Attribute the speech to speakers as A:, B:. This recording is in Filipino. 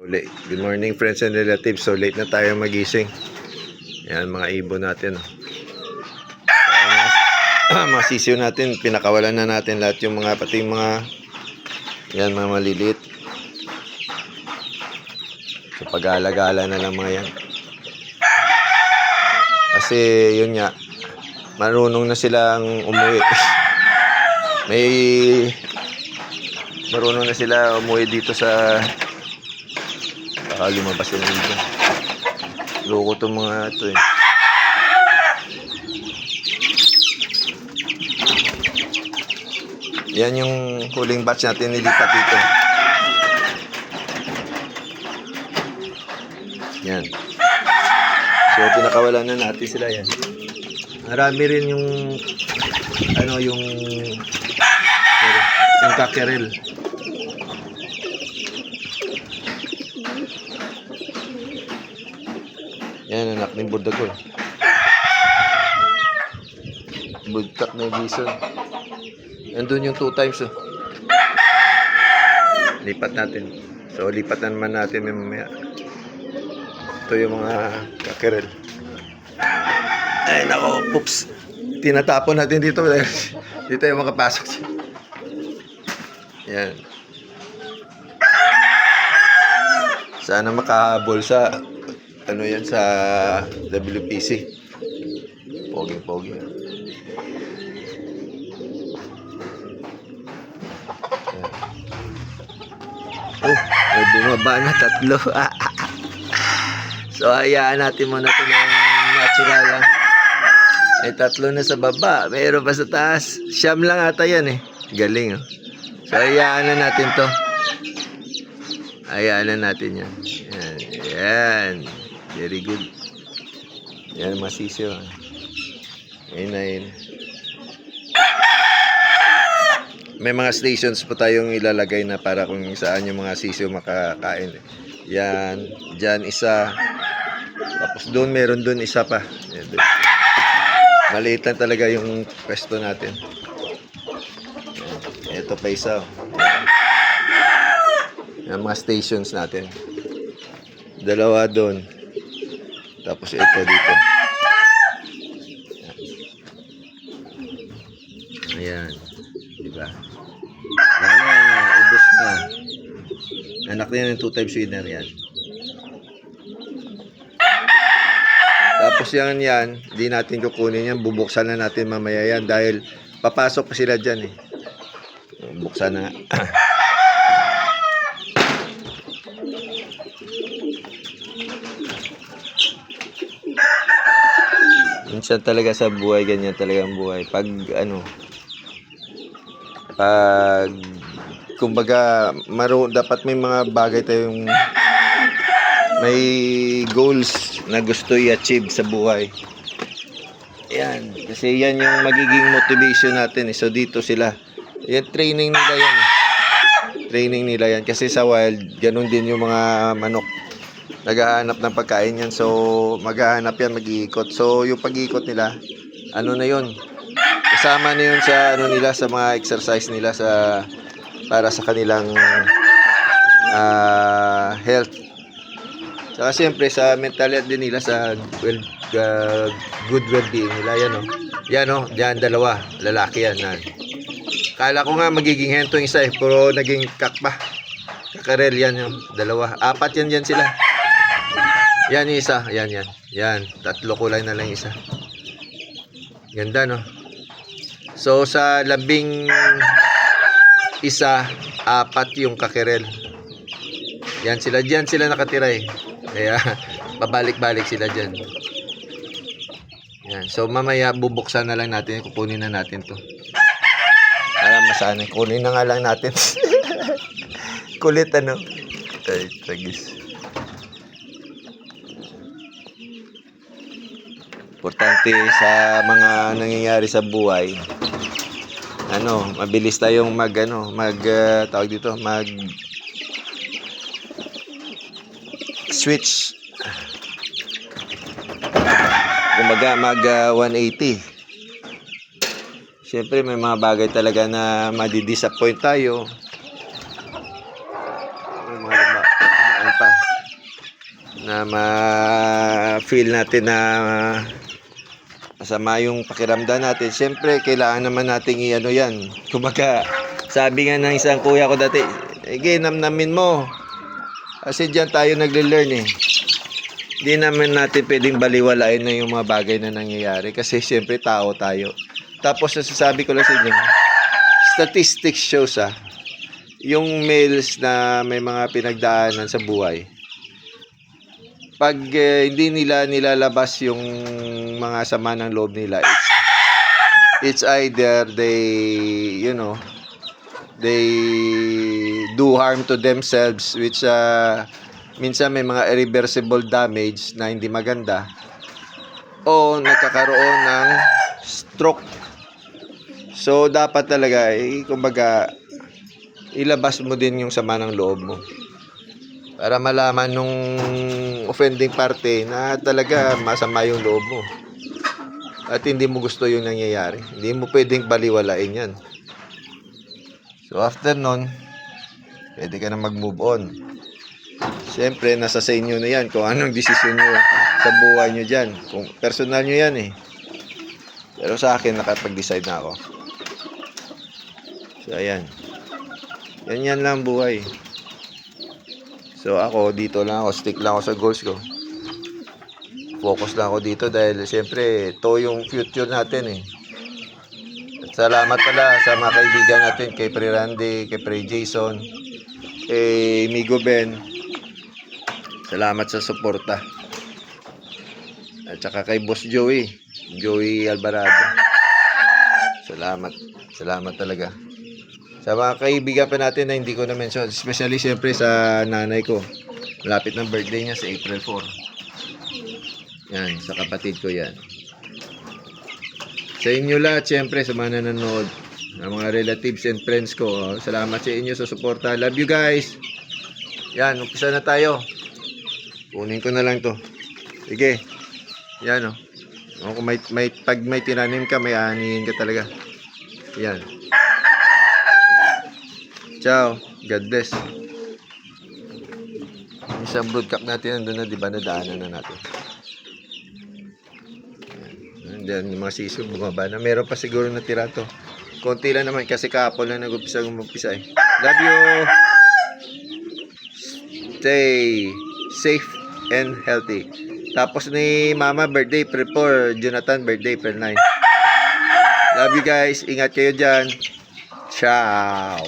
A: Good morning friends and relatives. So late na tayo magising. Yan mga ibon natin. Mga sisiyo natin, pinakawalan na natin lahat yung mga pati mga yan mga maliliit. So pag-alagala na lang mga yan. Kasi yun nga, marunong na silang umuwi. Marunong na sila umuwi dito sa lumabas yun dito. Loko itong mga ito eh. Yan yung huling batch natin nilipat dito. Yan. So pinakawalan na natin sila yan. Marami rin yung yung cockerel. Yan anak ng Burdagol. Budtak na bison. Nandun yung 2 times oh. Lipat natin. So lipat na naman natin mamaya. Ito yung mga cockerel. Ay nako, poops. Tinatapon natin dito. Dito yung makapasok. Yan. Sana makahabol sa yan sa WPC. Pogi. May bumaba na 3. So hayaan natin muna ito ng natural lang. May 3 na sa baba. Mayroon pa sa taas. Siyam lang ata yan eh. Galing oh. So hayaan na natin to. Hayaan na natin yan. Yan. Very good. Yan masisyo. Ayun. May mga stations po tayong ilalagay na para kung saan yung mga sisyo makakain. Yan. Diyan isa. Tapos doon meron doon isa pa. Yan, doon. Maliit lang talaga yung pwesto natin. Yan. Ito pa isa. Yan mga stations natin. 2 doon. Tapos ito dito. Ayan. Diba? Ubos na. Anak na yan ng 2 times winner yan. Tapos yan, hindi natin kukunin yan. Bubuksan na natin mamaya yan dahil papasok pa sila dyan eh. Buksan na. Minsan talaga sa buhay, ganyan talaga ang buhay. Pag kumbaga, dapat may mga bagay tayong may goals na gusto i-achieve sa buhay. Yan. Kasi yan yung magiging motivation natin. So dito sila. Yan, training nila yan. Training nila yan. Kasi sa wild, ganun din yung mga manok. Naghahanap ng pagkain yan. So, maghahanap yan, mag-iikot. So, yung pag-iikot nila, na yun. Kasama na yun sa, nila, sa mga exercise nila para sa kanilang health. Saka siyempre, sa mental health din nila, sa good well-being nila. Yan o. Yan, 2. Lalaki yan. Kala ko nga magiging hentong isa eh. Pero naging kakpa. Kakarel yan yung 2. 4 yan dyan sila. Yan yung isa. Yan. 3 kulay na lang isa. Ganda no. So sa 11 isa, 4 yung kakerel. Yan sila. Diyan sila nakatira eh. Kaya babalik-balik sila dyan. Yan. So mamaya bubuksan na lang natin. Kukunin na natin to. Alam masanay. Kunin na nga lang natin. Kulit ano. Ay, tragis. Importante sa mga nangyayari sa buhay. Mabilis tayong tawag dito, switch. Kumbaga 180. Siyempre may mga bagay talaga na madi-disappoint tayo. May mga pa. na ma-feel natin na masama yung pakiramdam natin. Siyempre, kailangan naman nating i-ano yan. Kumbaga, sabi nga ng isang kuya ko dati, namnamin mo. Kasi diyan tayo nagle-learn eh. Hindi naman natin pwedeng baliwalain na yung mga bagay na nangyayari. Kasi siyempre, tao tayo. Tapos, nasasabi ko lang sa inyo, statistics shows yung males na may mga pinagdaanan sa buhay, pag hindi nila nilalabas yung mga sama ng loob nila, it's either they do harm to themselves, which minsan may mga irreversible damage na hindi maganda, o nagkakaroon ng stroke. So dapat talaga kumbaga ilabas mo din yung sama ng loob mo para malaman nung offending party na talaga masama yung loob mo at hindi mo gusto yung nangyayari. Hindi mo pwedeng baliwalain yan. So after nun, pwede ka na mag-move on. Siyempre, nasa sa inyo na yan kung anong desisyon nyo sa buhay nyo dyan. Kung personal nyo yan eh. Pero sa akin, nakapag-decide na ako. So ayan. Yan lang buhay. So ako, dito lang ako. Stick lang ako sa goals ko. Focus lang ako dito dahil siyempre, ito yung future natin eh. At salamat pala sa mga kaibigan natin, kay Pre Randy, kay Pre Jason, kay Migo Ben. Salamat sa suporta. At saka kay Boss Joey Alvarado. Salamat talaga. Sa mga kaibigan pa natin na hindi ko na-mention, especially siyempre sa nanay ko. Malapit ng birthday niya sa April 4. Yan, sa kapatid ko yan. Sa inyo lahat, siyempre, sa mga nanonood, ng mga relatives and friends ko, salamat sa inyo sa suporta. Love you guys. Yan, umpisa na tayo. Kunin ko na lang to. Sige. Yan, kung pag may tinanim ka, may anihin ka talaga. Yan. Ciao. God bless. Isang broadcast natin nandun na, di ba, nadaanan na natin. Then, yung mga siso, bumaba na. Meron pa siguro na tira to. Konti lang naman kasi kahapon lang nag-umpisa eh. Love you. Stay safe and healthy. Tapos ni Mama birthday, April 4. Jonathan birthday, April 9. Love you guys. Ingat kayo dyan. Ciao.